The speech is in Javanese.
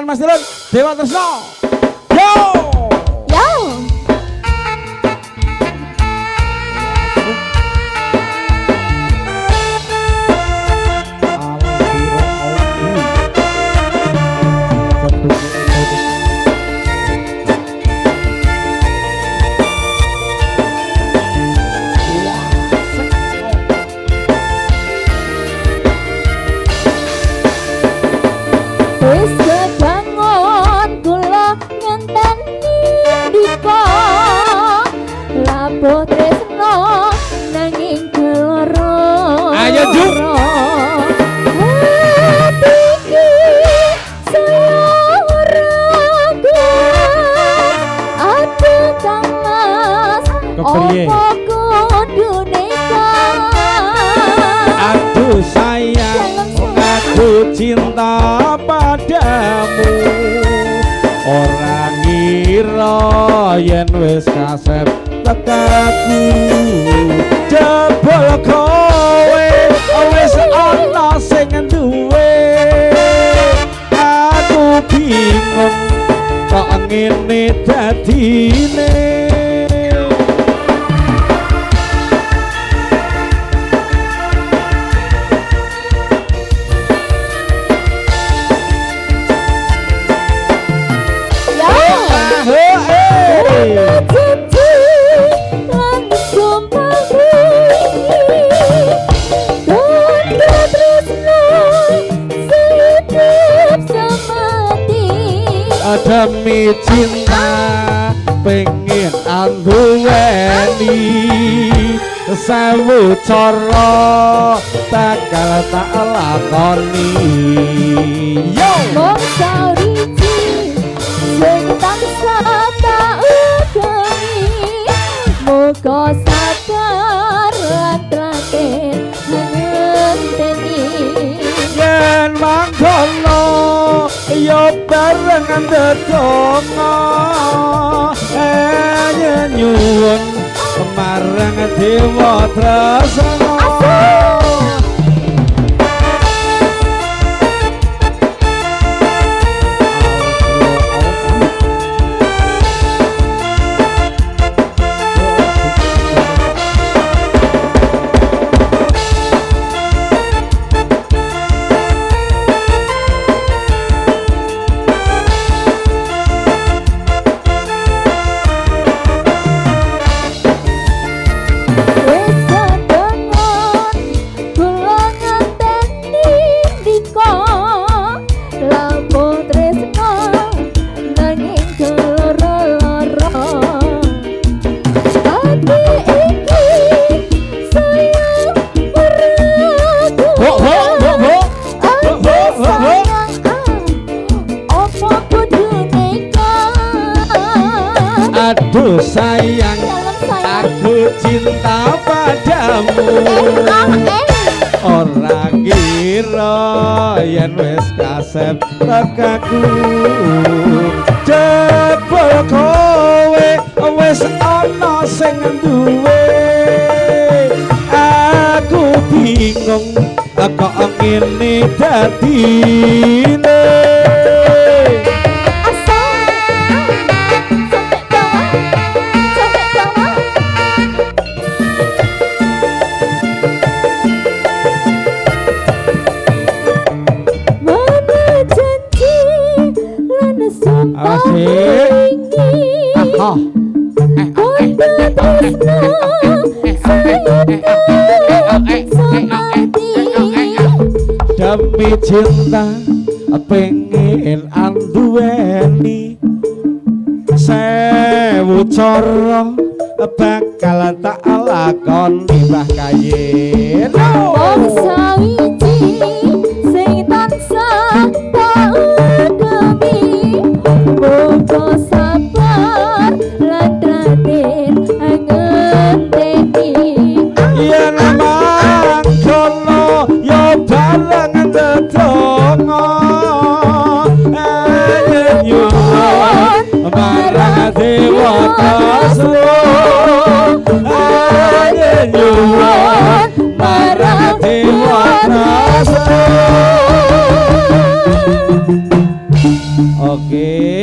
Kang Mas Dirun Dewa Tresno. Yo. Yo. Wis kebangun kula ngenteni dika lapo tresno nanging keloro. Ayo, Ju. Hatiku saya ragu aduh Kang Mas Kepriye? opo kudune Aduh sayang, aku cinta padamu. Orang ngira yen wis kasep tekaku. Jebul kowe wis ana sing duwe. Aku bingung kok ngene dadine. Demi cinta pengen anduweni sewu cara bakal tak lakoni. Yo mong sauriji sing tansah tak udangi muga sabar lan terakhir ngenteni yen mangkono yo bareng ndedonga nyuwun marang Dewa Tresno. Aduh sayang, aku cinta padamu. Ora kira yen wis kasep tekaku. Jebul kowe wis ana sing duwe. Aku bingung kok ngene dadine. Demi cinta pengen anduweni sewu cara bakal tak lakoni Mbah Kayen. wong sawiji sing tansah tak udemi muga sabar lan terakhir ngenteni yen mangkono yo bareng ndedonga nyuwun marang Dewa Tresno. Nyuwun marang Dewa Tresno. Oke.